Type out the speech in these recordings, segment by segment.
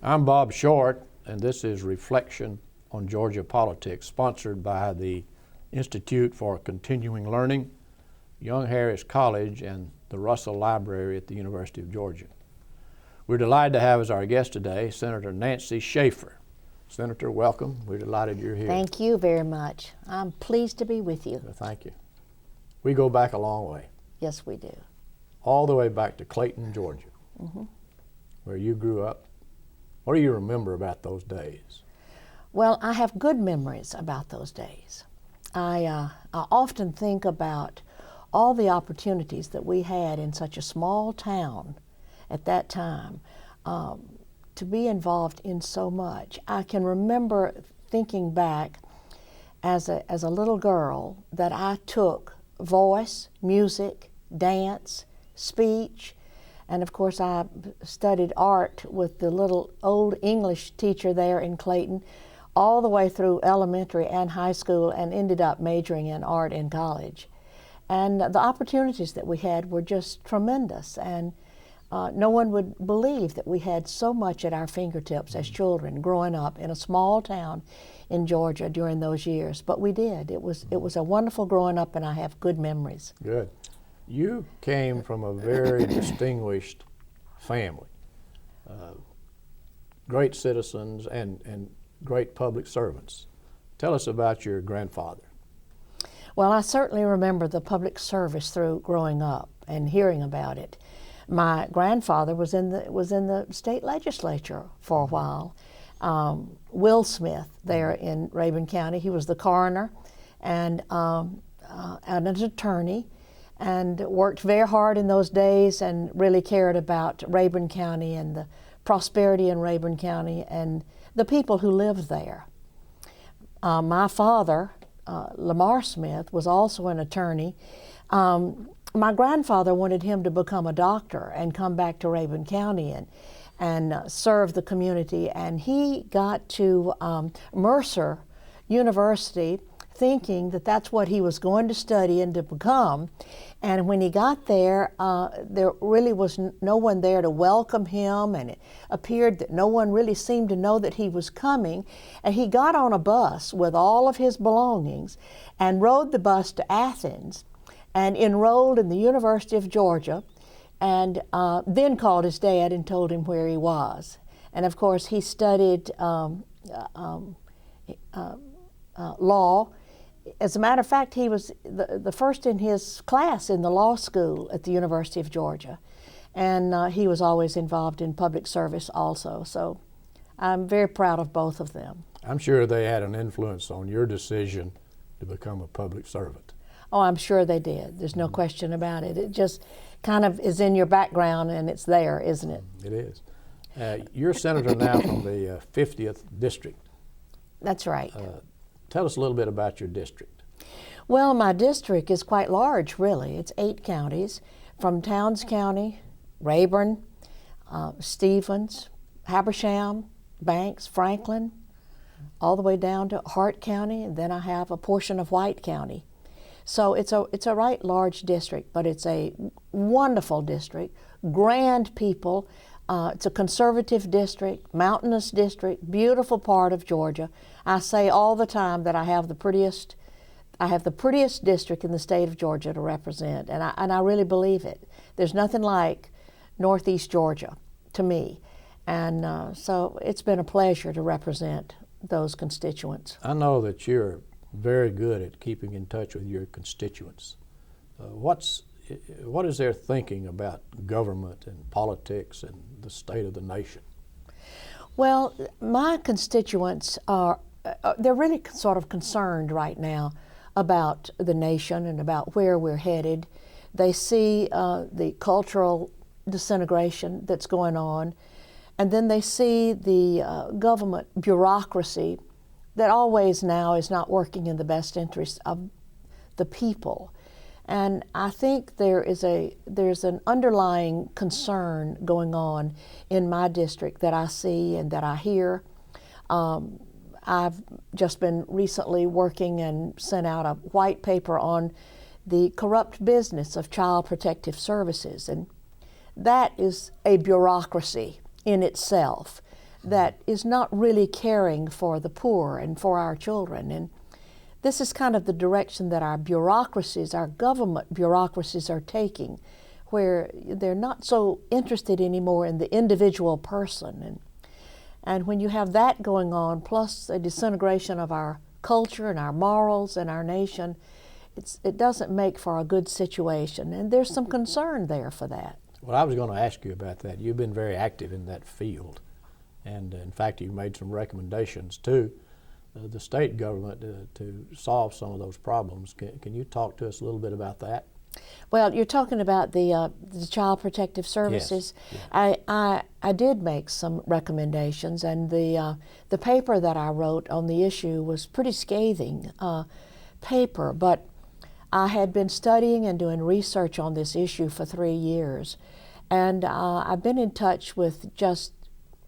I'm Bob Short, and this is Reflection on Georgia Politics, sponsored by the Institute for Continuing Learning, Young Harris College, and the Russell Library at the University of Georgia. We're delighted to have as our guest today Senator Nancy Schaefer. Senator, welcome. We're delighted you're here. Thank you very much. I'm pleased to be with you. Thank you. We go back a long way. Yes, we do. All the way back to Clayton, Georgia, where you grew up. What do you remember about those days? Well, I have good memories about those days. I often think about all the opportunities that we had in such a small town at that time to be involved in so much. I can remember thinking back as a little girl that I took voice, music, dance, speech, and of course I studied art with the little old English teacher there in Clayton all the way through elementary and high school, and ended up majoring in art in college. And the opportunities that we had were just tremendous, and no one would believe that we had so much at our fingertips as children growing up in a small town in Georgia during those years. But we did. It was a wonderful growing up, and I have good memories. Good. You came from a very distinguished family, great citizens and great public servants. Tell us about your grandfather. Well, I certainly remember the public service through growing up and hearing about it. My grandfather was in the state legislature for a while. Will Smith there in Rabun County. He was the coroner and an attorney, and worked very hard in those days and really cared about Rabun County and the prosperity in Rabun County and the people who lived there. My father, Lamar Smith, was also an attorney. My grandfather wanted him to become a doctor and come back to Rabun County and serve the community, and he got to Mercer University thinking that that's what he was going to study and to become. And when he got there, there really was no one there to welcome him, and it appeared that no one really seemed to know that he was coming. And he got on a bus with all of his belongings and rode the bus to Athens and enrolled in the University of Georgia, and then called his dad and told him where he was. And of course he studied law. As a matter of fact, he was the first in his class in the law school at the University of Georgia. And he was always involved in public service also. So I'm very proud of both of them. I'm sure they had an influence on your decision to become a public servant. Oh, I'm sure they did. There's no question about it. It just kind of is in your background, and it's there, isn't it? It is. You're senator now from the 50th district. That's right. Tell us a little bit about your district. Well, my district is quite large, really. It's 8 counties, from Towns County, Rayburn, Stevens, Habersham, Banks, Franklin, all the way down to Hart County, and then I have a portion of White County. So it's a right large district, but it's a wonderful district, grand people. It's a conservative district, mountainous district, beautiful part of Georgia. I say all the time that I have the prettiest district in the state of Georgia to represent, and I really believe it. There's nothing like Northeast Georgia to me, and so it's been a pleasure to represent those constituents. I know that you're very good at keeping in touch with your constituents. What is their thinking about government and politics and the state of the nation? Well, my constituents they're really sort of concerned right now about the nation and about where we're headed. They see the cultural disintegration that's going on, and then they see the government bureaucracy that always now is not working in the best interest of the people. And I think there's an underlying concern going on in my district that I see and that I hear. I've just been recently working and sent out a white paper on the corrupt business of child protective services, and that is a bureaucracy in itself that is not really caring for the poor and for our children. And this is kind of the direction that our bureaucracies, our government bureaucracies are taking, where they're not so interested anymore in the individual person. And when you have that going on, plus a disintegration of our culture and our morals and our nation, it doesn't make for a good situation. And there's some concern there for that. Well, I was going to ask you about that. You've been very active in that field. And in fact, you made some recommendations to the state government to solve some of those problems. Can you talk to us a little bit about that? Well, you're talking about the Child Protective Services. Yes. Yeah. I did make some recommendations, and the paper that I wrote on the issue was pretty scathing paper, but I had been studying and doing research on this issue for 3 years, and I've been in touch with just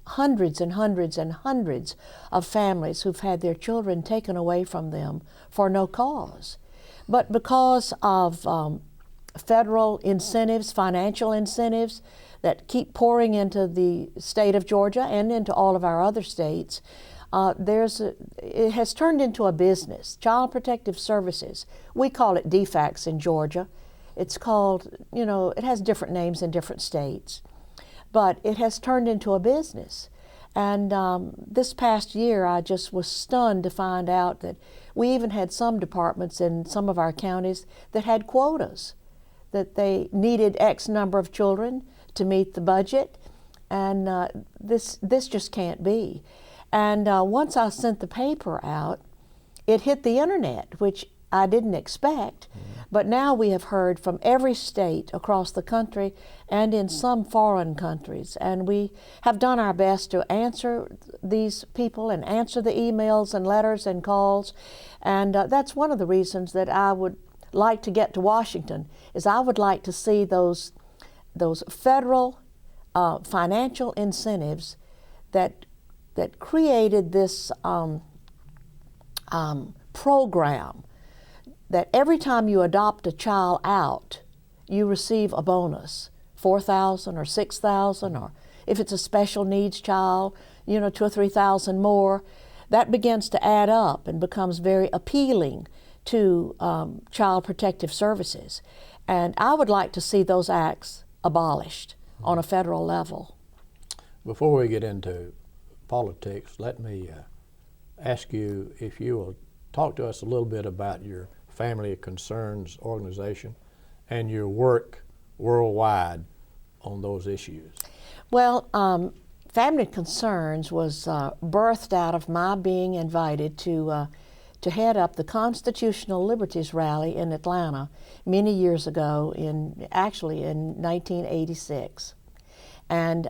hundreds and hundreds and hundreds of families who've had their children taken away from them for no cause. But because of federal incentives, financial incentives that keep pouring into the state of Georgia and into all of our other states, it has turned into a business. Child Protective Services, we call it DFACS in Georgia. It's called, it has different names in different states, but it has turned into a business. And this past year, I just was stunned to find out that we even had some departments in some of our counties that had quotas, that they needed X number of children to meet the budget, and this just can't be. And once I sent the paper out, it hit the internet, which I didn't expect. But now we have heard from every state across the country and in some foreign countries, and we have done our best to answer these people and answer the emails and letters and calls. And that's one of the reasons that I would like to get to Washington, is I would like to see those federal financial incentives that created this program that every time you adopt a child out, you receive a bonus, $4,000 or $6,000, or if it's a special needs child, $2,000 or $3,000 more. That begins to add up and becomes very appealing to Child Protective Services. And I would like to see those acts abolished on a federal level. Before we get into politics, let me ask you if you will talk to us a little bit about your Family Concerns organization and your work worldwide on those issues. Well, Family Concerns was birthed out of my being invited to head up the Constitutional Liberties Rally in Atlanta many years ago, actually in 1986. And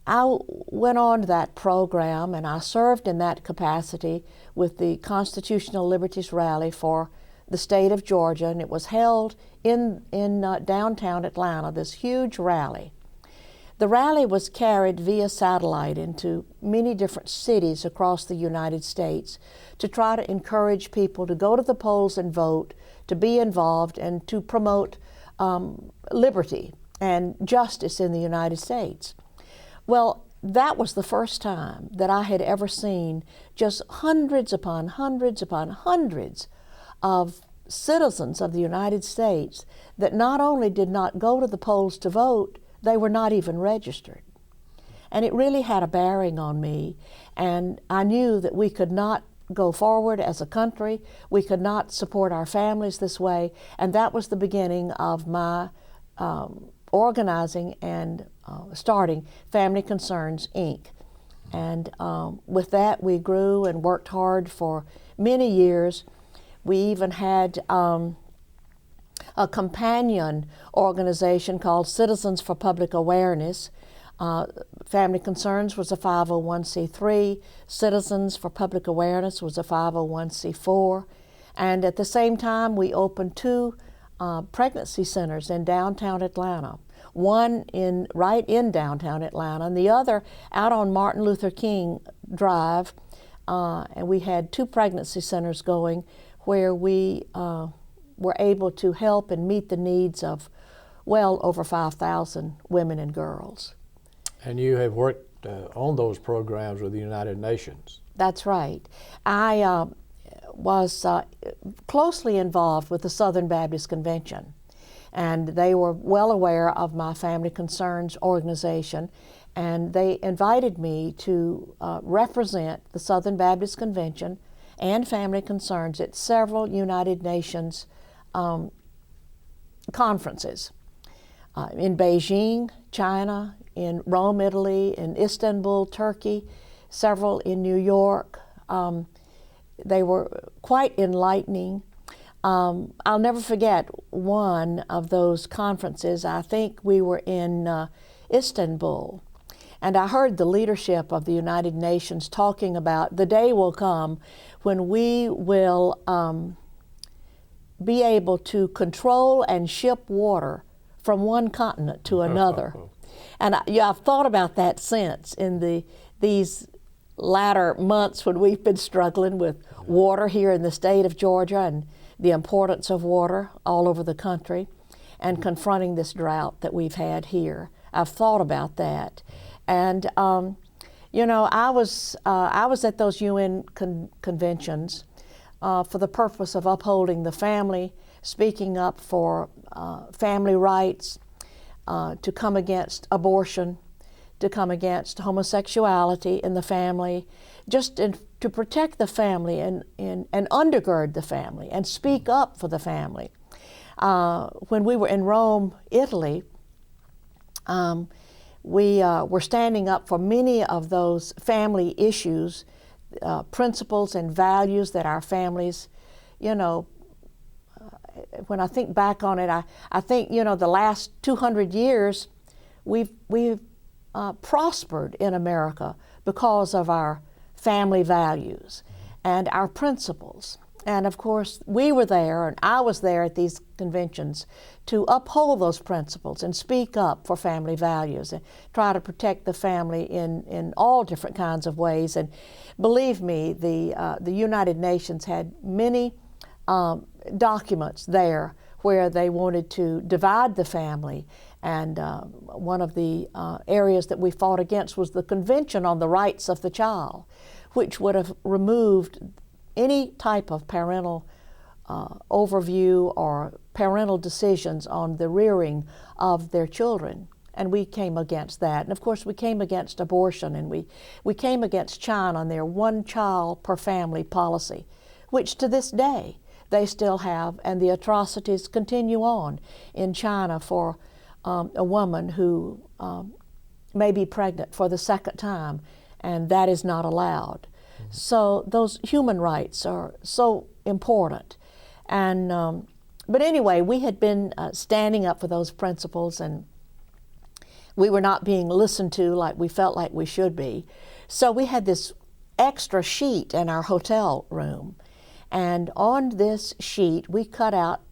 I went on to that program, and I served in that capacity with the Constitutional Liberties Rally for the state of Georgia, and it was held in downtown Atlanta, this huge rally. The rally was carried via satellite into many different cities across the United States to try to encourage people to go to the polls and vote, to be involved, and to promote liberty and justice in the United States. Well, that was the first time that I had ever seen just hundreds upon hundreds upon hundreds of citizens of the United States that not only did not go to the polls to vote, they were not even registered. And it really had a bearing on me, and I knew that we could not go forward as a country, we could not support our families this way, and that was the beginning of my organizing and starting Family Concerns, Inc. And with that, we grew and worked hard for many years. We even had a companion organization called Citizens for Public Awareness. Family Concerns was a 501c3. Citizens for Public Awareness was a 501c4. And at the same time, we opened 2 pregnancy centers in downtown Atlanta. One right in downtown Atlanta, and the other out on Martin Luther King Drive. And we had 2 pregnancy centers going where we were able to help and meet the needs of well over 5,000 women and girls. And you have worked on those programs with the United Nations. That's right. I was closely involved with the Southern Baptist Convention, and they were well aware of my Family Concerns organization, and they invited me to represent the Southern Baptist Convention and Family Concerns at several United Nations conferences in Beijing, China, in Rome, Italy, in Istanbul, Turkey, several in New York. They were quite enlightening. I'll never forget one of those conferences. I think we were in Istanbul, and I heard the leadership of the United Nations talking about the day will come when we will be able to control and ship water from one continent to another. And I've thought about that since in these latter months when we've been struggling with water here in the state of Georgia and the importance of water all over the country and confronting this drought that we've had here. I've thought about that. And you know, I was at those UN conventions for the purpose of upholding the family, speaking up for family rights, to come against abortion, to come against homosexuality in the family, just to protect the family and undergird the family and speak up for the family. When we were in Rome, Italy, we were standing up for many of those family issues, principles and values that our families, you know, when I think back on it, I think, you know, the last 200 years we've prospered in America because of our family values and our principles. And of course, we were there, and I was there at these conventions to uphold those principles and speak up for family values and try to protect the family in all different kinds of ways. And believe me, the United Nations had many documents there where they wanted to divide the family. And one of the areas that we fought against was the Convention on the Rights of the Child, which would have removed any type of parental overview or parental decisions on the rearing of their children. And we came against that. And of course, we came against abortion, and we came against China on their one child per family policy, which to this day they still have, and the atrocities continue on in China for a woman who may be pregnant for the second time, and that is not allowed. So those human rights are so important. And but anyway, we had been standing up for those principles, and we were not being listened to like we felt like we should be. So we had this extra sheet in our hotel room, and on this sheet we cut out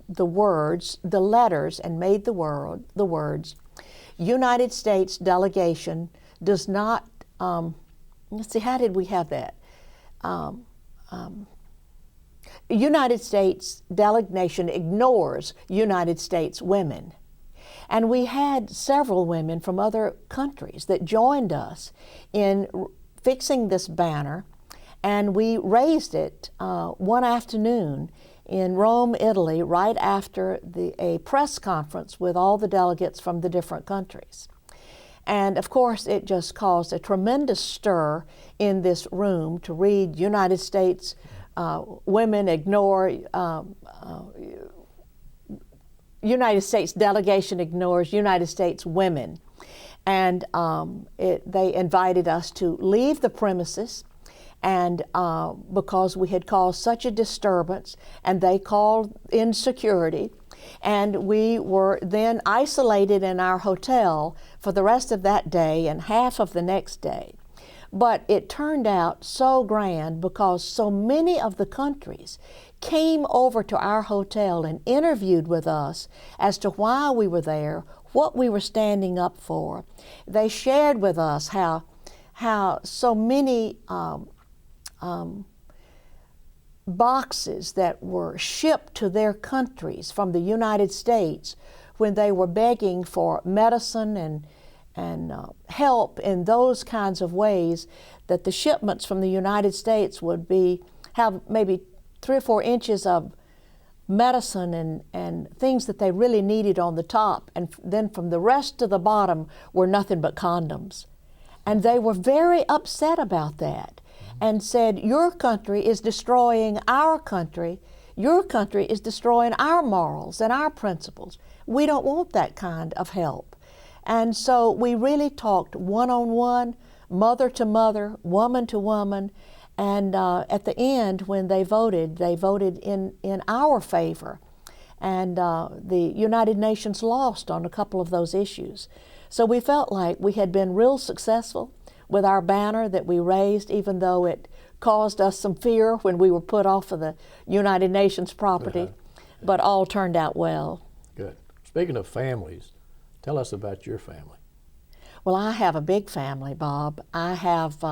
the words, the letters, and made the words, United States delegation does not, let's see, how did we have that? United States delegation ignores United States women. And we had several women from other countries that joined us in fixing this banner, and we raised it one afternoon in Rome, Italy, right after a press conference with all the delegates from the different countries. And of course, it just caused a tremendous stir in this room to read United States women ignore, United States delegation ignores United States women. And they invited us to leave the premises, and because we had caused such a disturbance, and they called in security, and we were then isolated in our hotel for the rest of that day and half of the next day. But it turned out so grand because so many of the countries came over to our hotel and interviewed with us as to why we were there, what we were standing up for. They shared with us how so many boxes that were shipped to their countries from the United States when they were begging for medicine help in those kinds of ways, that the shipments from the United States would have maybe 3 or 4 inches of medicine and things that they really needed on the top, and then from the rest to the bottom were nothing but condoms. And they were very upset about that and said, your country is destroying our country. Your country is destroying our morals and our principles. We don't want that kind of help. And so we really talked one-on-one, mother to mother, woman to woman, and at the end, when they voted in our favor. And the United Nations lost on a couple of those issues. So we felt like we had been real successful with our banner that we raised, even though it caused us some fear when we were put off of the United Nations property, but all turned out well. Good. Speaking of families, tell us about your family. Well, I have a big family, Bob. I have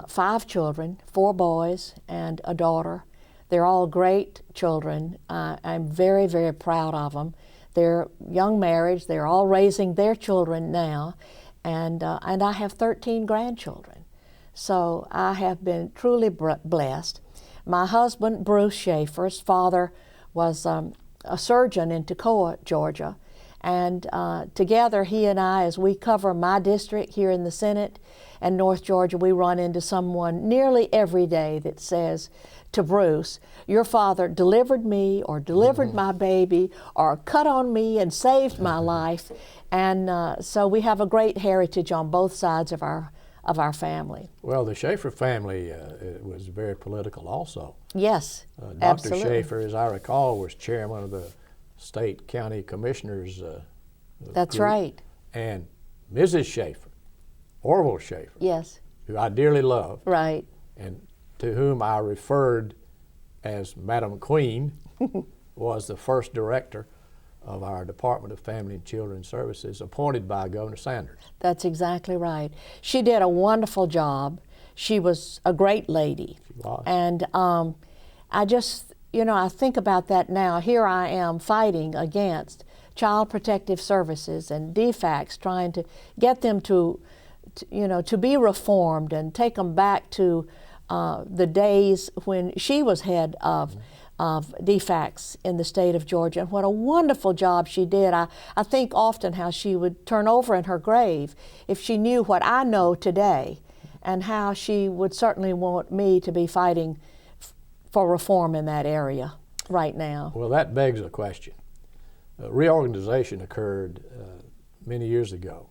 5 children, 4 boys and a daughter. They're all great children. I'm very, very proud of them. They're young marriage. They're all raising their children now, and I have 13 grandchildren. So I have been truly blessed. My husband, Bruce Schaefer's father was a surgeon in Toccoa, Georgia, and together he and I, as we cover my district here in the Senate and North Georgia, we run into someone nearly every day that says to Bruce, your father delivered me or delivered my baby or cut on me and saved my life. And so we have a great heritage on both sides of our family. Well, the Schaefer family was very political also. Yes, Dr. absolutely. Schaefer, as I recall, was chairman of the state county commissioners That's group. right. And Mrs. Schaefer, Orville Schaefer, Yes. who I dearly love, Right. and to whom I referred as Madam Queen, was the first director of our Department of Family and Children Services, appointed by Governor Sanders. That's exactly right. She did a wonderful job. She was a great lady. She was. And I just, I think about that now. Here I am fighting against Child Protective Services and DFACS, trying to get them to be reformed and take them back to the days when she was head of DFACS in the state of Georgia, and what a wonderful job she did. I think often how she would turn over in her grave if she knew what I know today, and how she would certainly want me to be fighting for reform in that area right now. Well, that begs a question. Reorganization occurred many years ago,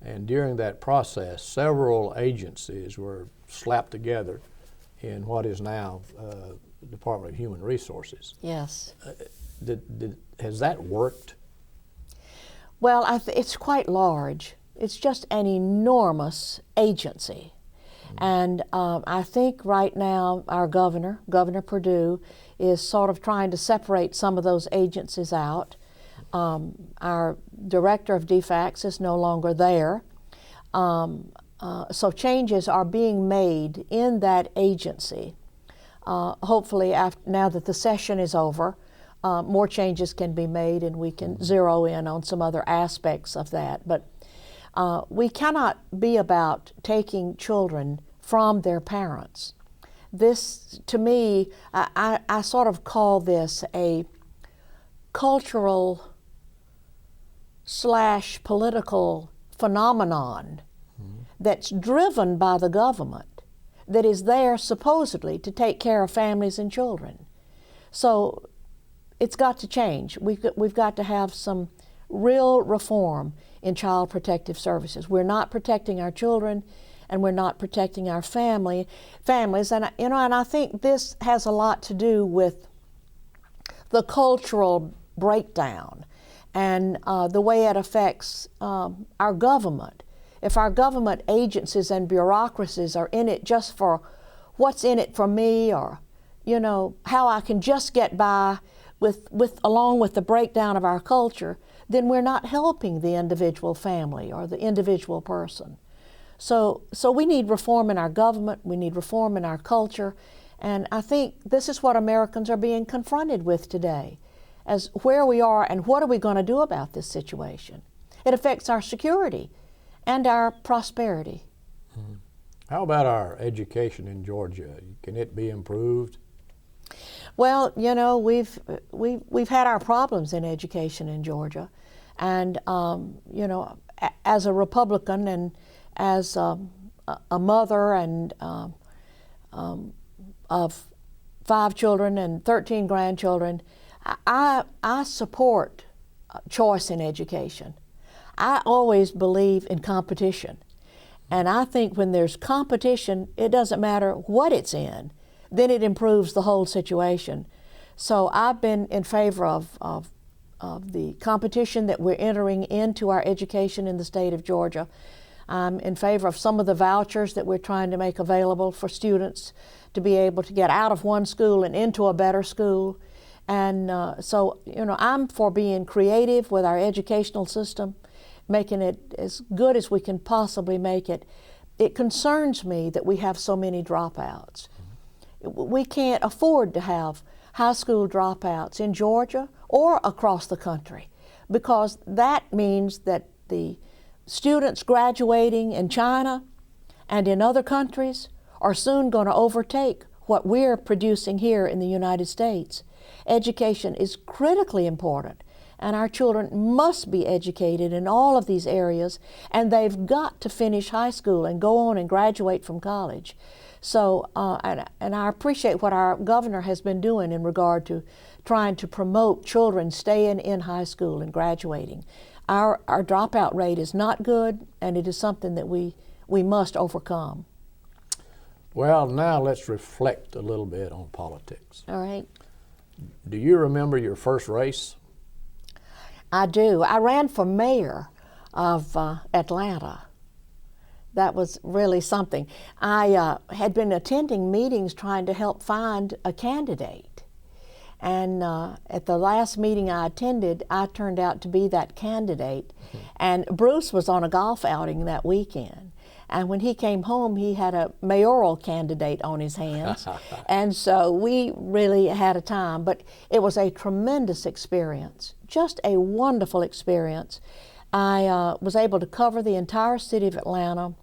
and during that process, several agencies were slapped together in what is now Department of Human Resources. Yes. Has that worked? Well, it's quite large. It's just an enormous agency. And I think right now our Governor Perdue, is sort of trying to separate some of those agencies out. Our director of DFACS is no longer there. So changes are being made in that agency. Hopefully, now that the session is over, more changes can be made and we can zero in on some other aspects of that. But we cannot be about taking children from their parents. This, to me, I sort of call this a cultural / political phenomenon that's driven by the government, that is there supposedly to take care of families and children. So it's got to change. We've got to have some real reform in child protective services. We're not protecting our children, and we're not protecting our families. And and I think this has a lot to do with the cultural breakdown and the way it affects our government. If our government agencies and bureaucracies are in it just for what's in it for me, or how I can just get by along with the breakdown of our culture, then we're not helping the individual family or the individual person. So we need reform in our government, we need reform in our culture, and I think this is what Americans are being confronted with today, as where we are and what are we going to do about this situation. It affects our security and our prosperity. How about our education in Georgia? Can it be improved? Well, you know, we've had our problems in education in Georgia, and you know, as a Republican and as a mother and of 5 children and 13 grandchildren, I support choice in education. I always believe in competition, and I think when there's competition, it doesn't matter what it's in, then it improves the whole situation. So I've been in favor of the competition that we're entering into our education in the state of Georgia. I'm in favor of some of the vouchers that we're trying to make available for students to be able to get out of one school and into a better school. And so, you know, I'm for being creative with our educational system, making it as good as we can possibly make it. It concerns me that we have so many dropouts. We can't afford to have high school dropouts in Georgia or across the country, because that means that the students graduating in China and in other countries are soon going to overtake what we're producing here in the United States. Education is critically important, and our children must be educated in all of these areas, and they've got to finish high school and go on and graduate from college. So, and I appreciate what our governor has been doing in regard to trying to promote children staying in high school and graduating. Our dropout rate is not good, and it is something that we must overcome. Well, now let's reflect a little bit on politics. All right. Do you remember your first race? I do. I ran for mayor of Atlanta. That was really something. I had been attending meetings trying to help find a candidate. And at the last meeting I attended, I turned out to be that candidate. And Bruce was on a golf outing that weekend. And when he came home, he had a mayoral candidate on his hands. And so we really had a time. But it was a tremendous experience, just a wonderful experience. I was able to cover the entire city of Atlanta.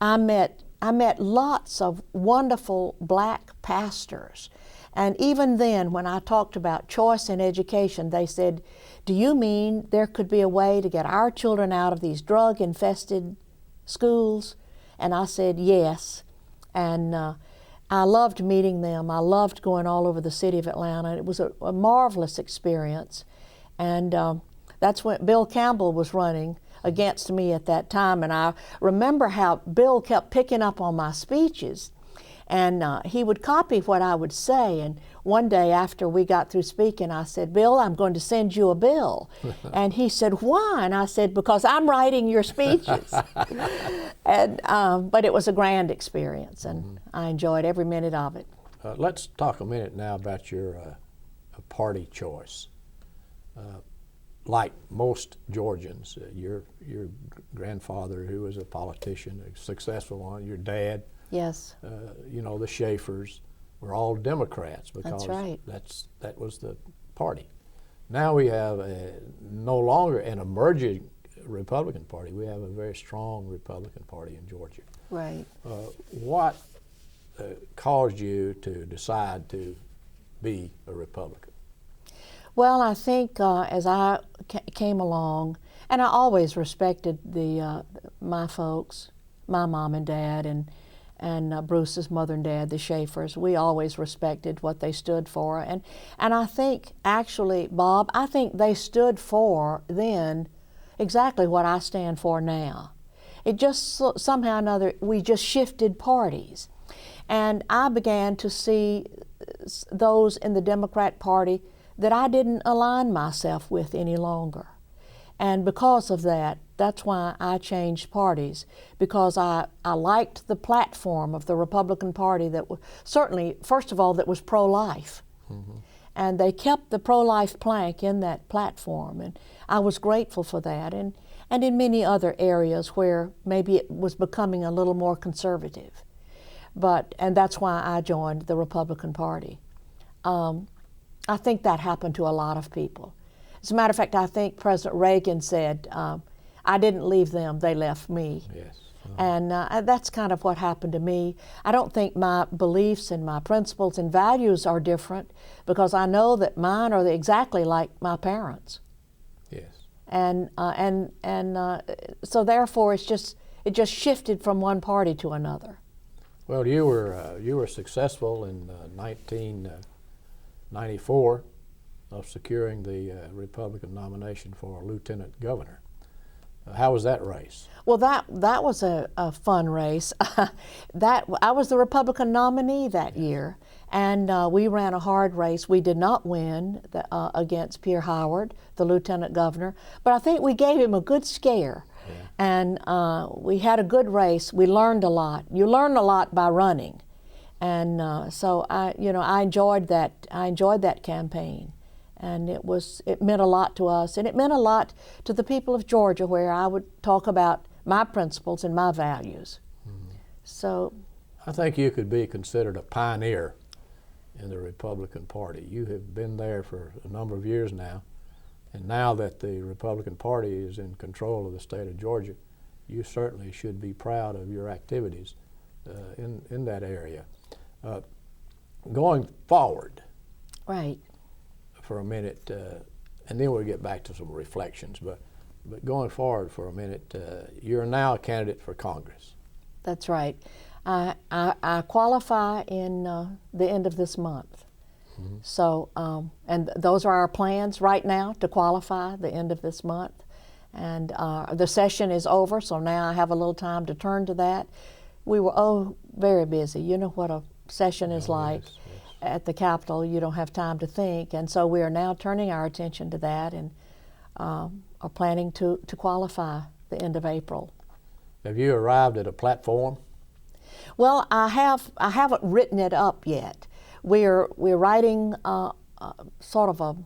I met lots of wonderful black pastors. And even then, when I talked about choice in education, they said, "Do you mean there could be a way to get our children out of these drug-infested schools?" And I said, yes. And I loved meeting them. I loved going all over the city of Atlanta. It was a marvelous experience. And that's when Bill Campbell was running against me at that time. And I remember how Bill kept picking up on my speeches. And he would copy what I would say. And one day after we got through speaking, I said, "Bill, I'm going to send you a bill." And he said, "Why?" And I said, "Because I'm writing your speeches." And but it was a grand experience, and I enjoyed every minute of it. Let's talk a minute now about your party choice. Like most Georgians, your grandfather, who was a politician, a successful one, your dad, yes, you know, the Schaefers were all Democrats because that's right. that was the party. Now we have no longer an emerging Republican Party. We have a very strong Republican Party in Georgia. Right. What caused you to decide to be a Republican? Well, I think as I came along, and I always respected my folks, my mom and dad, and Bruce's mother and dad, the Schaefers. We always respected what they stood for, and I think actually, Bob, I think they stood for then exactly what I stand for now. It just somehow or another, we just shifted parties, and I began to see those in the Democrat Party that I didn't align myself with any longer. And because of that, that's why I changed parties, because I liked the platform of the Republican Party that certainly, first of all, that was pro-life. Mm-hmm. And they kept the pro-life plank in that platform, and I was grateful for that, and in many other areas where maybe it was becoming a little more conservative. And that's why I joined the Republican Party. I think that happened to a lot of people. As a matter of fact, I think President Reagan said, I didn't leave them, they left me. Yes. And that's kind of what happened to me. I don't think my beliefs and my principles and values are different, because I know that mine are exactly like my parents. Yes. And so therefore it just shifted from one party to another. Well, you were successful in 1994 of securing the Republican nomination for lieutenant governor. How was that race? Well, that was a fun race. I was the Republican nominee that year, and we ran a hard race. We did not win against Pierre Howard, the lieutenant governor, but I think we gave him a good scare. Yeah. And we had a good race. We learned a lot. You learn a lot by running, and so I enjoyed that. I enjoyed that campaign. And it meant a lot to us, and it meant a lot to the people of Georgia, where I would talk about my principles and my values. Mm-hmm. So I think you could be considered a pioneer in the Republican Party. You have been there for a number of years now, and now that the Republican Party is in control of the state of Georgia, you certainly should be proud of your activities in that area. Going forward, right, for a minute, and then we'll get back to some reflections, but going forward for a minute, you're now a candidate for Congress. That's right. I qualify in the end of this month. Mm-hmm. So, and those are our plans right now, to qualify the end of this month. And the session is over, so now I have a little time to turn to that. We were, very busy. You know what a session is like. Yes. At the Capitol. You don't have time to think, and so we are now turning our attention to that, and are planning to qualify the end of April. Have you arrived at a platform? Well, I haven't written it up yet. We're writing sort of a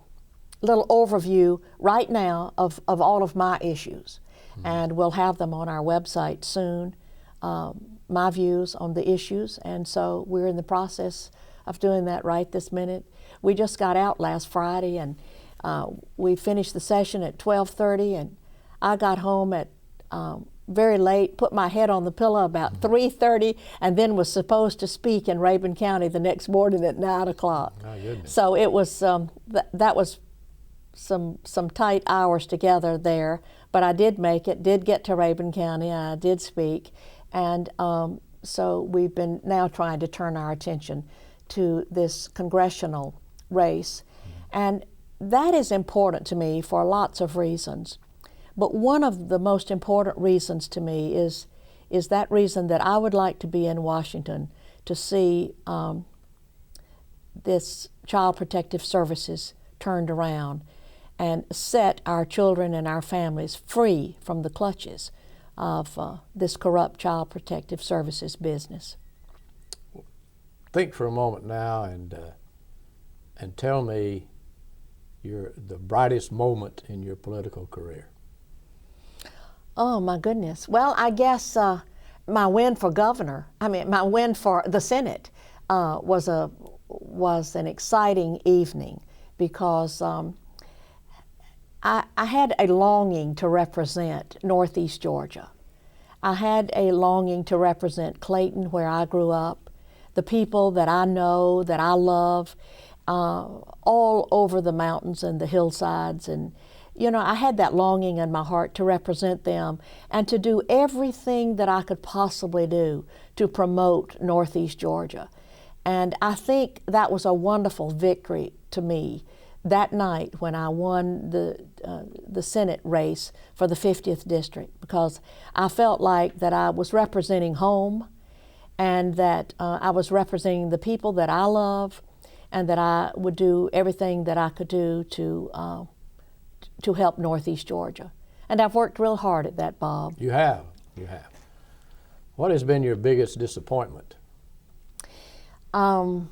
little overview right now of all of my issues, and we'll have them on our website soon. My views on the issues, and so we're in the process of doing that right this minute. We just got out last Friday, and we finished the session at 12:30, and I got home at very late, put my head on the pillow about 3:30, and then was supposed to speak in Rabun County the next morning at 9 o'clock. My goodness. So it was that was some tight hours together there, but I did make it, did get to Rabun County, and I did speak, and so we've been now trying to turn our attention to this congressional race. And that is important to me for lots of reasons. But one of the most important reasons to me is that reason that I would like to be in Washington to see this Child Protective Services turned around and set our children and our families free from the clutches of this corrupt Child Protective Services business. Think for a moment now and tell me the brightest moment in your political career. Oh my goodness. Well, I guess my win for governor, my win for the Senate was an exciting evening, because I had a longing to represent Northeast Georgia. I had a longing to represent Clayton, where I grew up, the people that I know, that I love, all over the mountains and the hillsides. And, I had that longing in my heart to represent them and to do everything that I could possibly do to promote Northeast Georgia. And I think that was a wonderful victory to me that night when I won the Senate race for the 50th District, because I felt like that I was representing home, and that I was representing the people that I love, and that I would do everything that I could do to help Northeast Georgia. And I've worked real hard at that, Bob. You have. What has been your biggest disappointment? Well,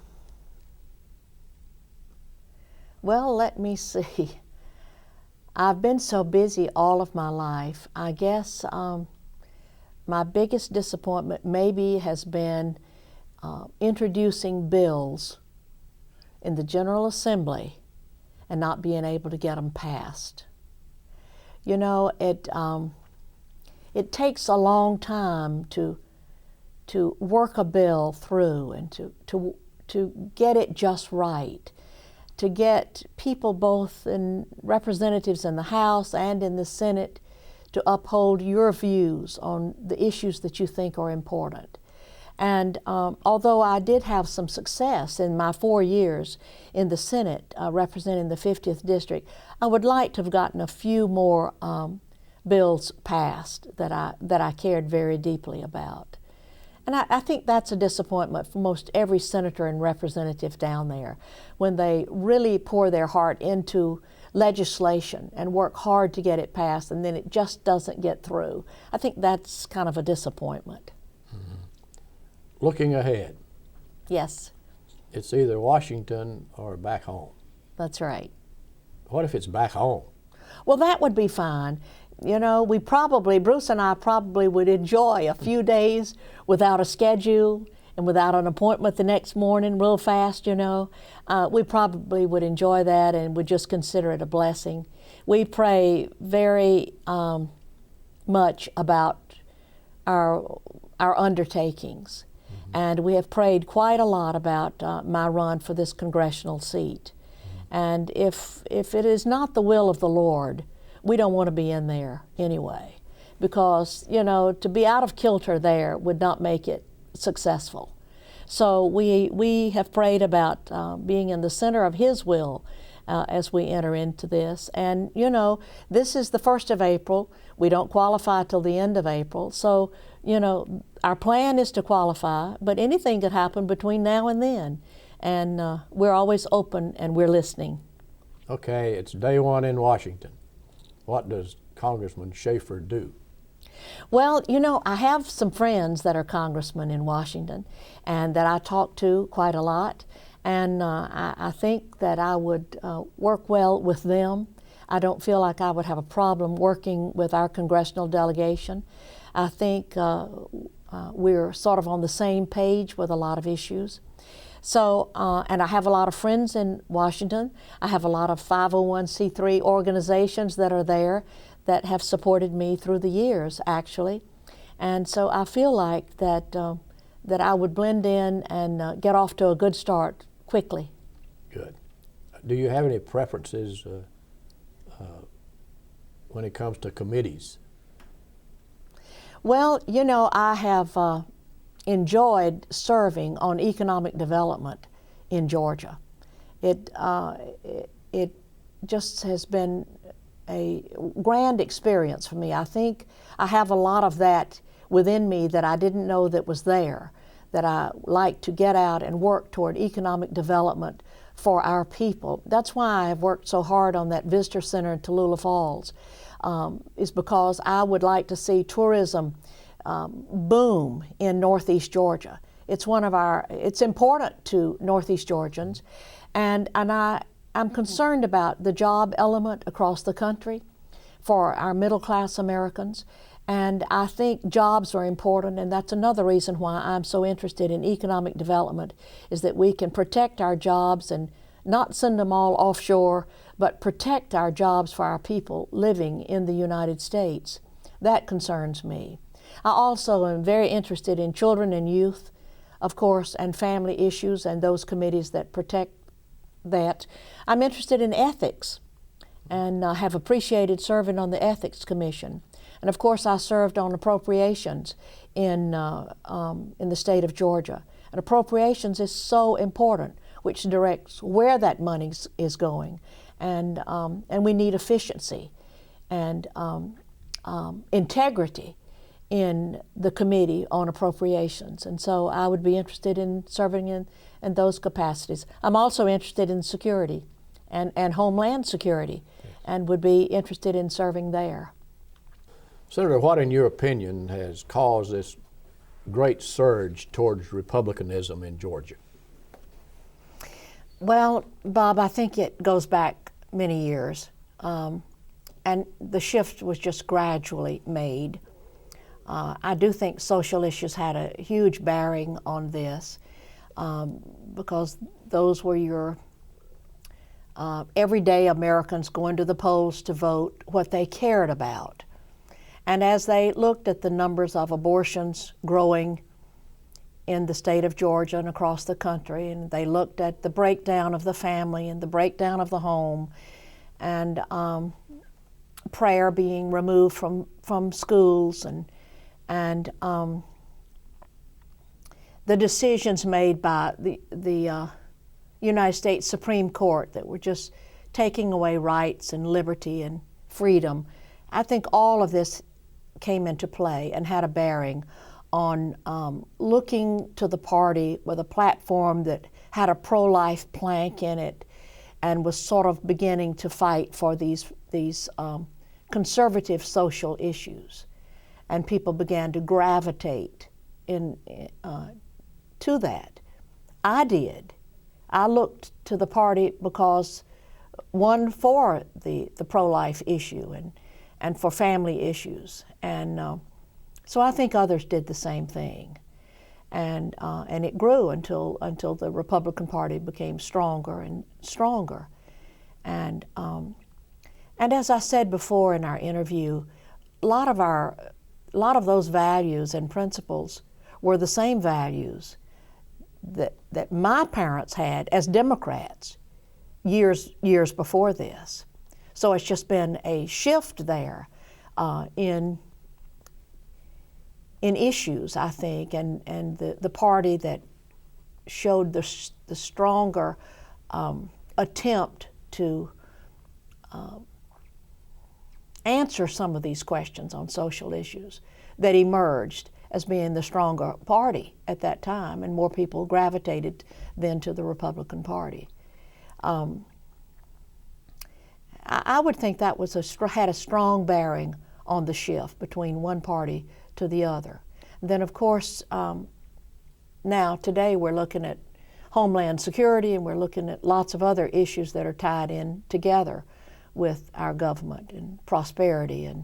let me see. I've been so busy all of my life. I guess my biggest disappointment maybe has been introducing bills in the General Assembly and not being able to get them passed. it takes a long time to work a bill through and to get it just right, to get people both in representatives in the House and in the Senate to uphold your views on the issues that you think are important. And although I did have some success in my 4 years in the Senate representing the 50th District, I would like to have gotten a few more bills passed that I cared very deeply about. And I think that's a disappointment for most every senator and representative down there, when they really pour their heart into legislation and work hard to get it passed and then it just doesn't get through. I think that's kind of a disappointment. Looking ahead, Yes, it's either Washington or back home. that's right. What if it's back home? Well, that would be fine. You know, Bruce and I probably would enjoy a few days without a schedule and without an appointment the next morning real fast, you know. We probably would enjoy that and would just consider it a blessing. We pray very much about our undertakings. And we have prayed quite a lot about my run for this congressional seat. And if it is not the will of the Lord, we don't want to be in there anyway, because, you know, to be out of kilter there would not make it successful. So we have prayed about being in the center of His will as we enter into this. And, you know, this is the 1st of April. We don't qualify till the end of April. So, you know, our plan is to qualify, but anything could happen between now and then. And we're always open and we're listening. Okay, it's day one in Washington. What does Congressman Schaefer do? Well, you know, I have some friends that are congressmen in Washington and that I talk to quite a lot. And I think that I would work well with them. I don't feel like I would have a problem working with our congressional delegation. I think we're sort of on the same page with a lot of issues. So, and I have a lot of friends in Washington. I have a lot of 501c3 organizations that are there that have supported me through the years, actually. And so I feel like that I would blend in and get off to a good start quickly. Good. Do you have any preferences when it comes to committees? Well, you know, I have enjoyed serving on economic development in Georgia. It just has been a grand experience for me. I think I have a lot of that within me that I didn't know that was there, that I like to get out and work toward economic development for our people. That's why I have worked so hard on that visitor center in Tallulah Falls, is because I would like to see tourism boom in Northeast Georgia. It's it's important to Northeast Georgians, and I'm concerned about the job element across the country for our middle class Americans. And I think jobs are important, and that's another reason why I'm so interested in economic development, is that we can protect our jobs and not send them all offshore, but protect our jobs for our people living in the United States. That concerns me. I also am very interested in children and youth, of course, and family issues and those committees that protect that. I'm interested in ethics, and I have appreciated serving on the Ethics Commission. And of course, I served on appropriations in the state of Georgia. And appropriations is so important, which directs where that money is going. And we need efficiency and integrity in the Committee on Appropriations. And so I would be interested in serving in those capacities. I'm also interested in security and Homeland Security, and would be interested in serving there. Senator, what in your opinion has caused this great surge towards Republicanism in Georgia? Well, Bob, I think it goes back many years, and the shift was just gradually made. I do think social issues had a huge bearing on this, because those were your everyday Americans going to the polls to vote what they cared about. And as they looked at the numbers of abortions growing in the state of Georgia and across the country, and they looked at the breakdown of the family and the breakdown of the home, and prayer being removed from schools, and the decisions made by the United States Supreme Court that were just taking away rights and liberty and freedom. I think all of this came into play and had a bearing on looking to the party with a platform that had a pro-life plank in it and was sort of beginning to fight for these conservative social issues. And people began to gravitate to that. I did. I looked to the party because, one, for the pro-life issue and for family issues. And so I think others did the same thing. And it grew until the Republican Party became stronger and stronger. And as I said before in our interview, a lot of those values and principles were the same values that my parents had as Democrats years before this. So it's just been a shift there in issues, I think, and the party that showed the stronger attempt to answer some of these questions on social issues that emerged as being the stronger party at that time, and more people gravitated then to the Republican Party. I would think that was had a strong bearing on the shift between one party to the other. And then, of course, now today we're looking at Homeland Security, and we're looking at lots of other issues that are tied in together with our government and prosperity and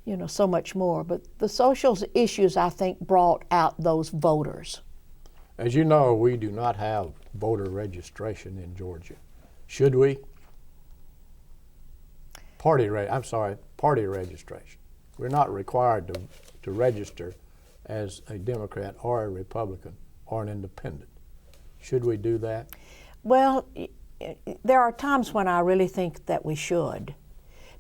you know, so much more. But the social issues, I think, brought out those voters. As you know, we do not have voter registration in Georgia. Should we? Party registration. We're not required to register as a Democrat or a Republican or an independent. Should we do that? Well, there are times when I really think that we should,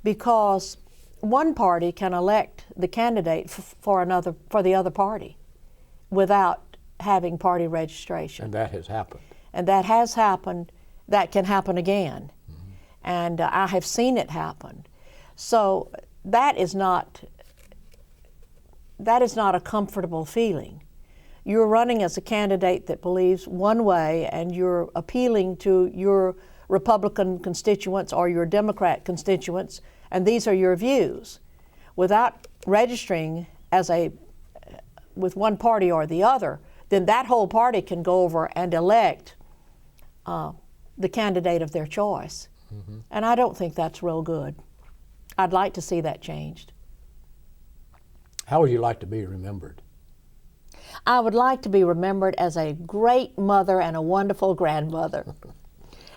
because one party can elect the candidate for the other party without having party registration. And that has happened. And that has happened. That can happen again. Mm-hmm. And I have seen it happen. So that is not a comfortable feeling. You're running as a candidate that believes one way, and you're appealing to your Republican constituents or your Democrat constituents, and these are your views. Without registering with one party or the other, then that whole party can go over and elect the candidate of their choice. Mm-hmm. And I don't think that's real good. I'd like to see that changed. How would you like to be remembered? I would like to be remembered as a great mother and a wonderful grandmother,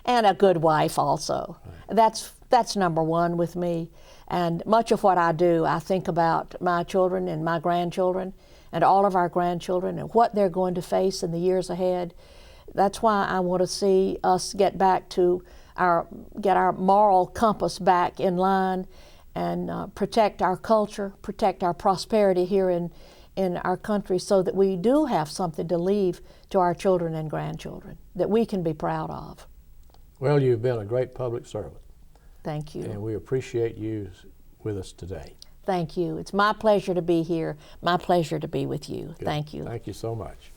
and a good wife also. Right. That's number one with me. And much of what I do, I think about my children and my grandchildren and all of our grandchildren and what they're going to face in the years ahead. That's why I want to see us get our moral compass back in line and protect our culture, protect our prosperity here in our country, so that we do have something to leave to our children and grandchildren that we can be proud of. Well, you've been a great public servant. Thank you. And we appreciate you with us today. Thank you. It's my pleasure to be here, my pleasure to be with you. Good. Thank you. Thank you so much.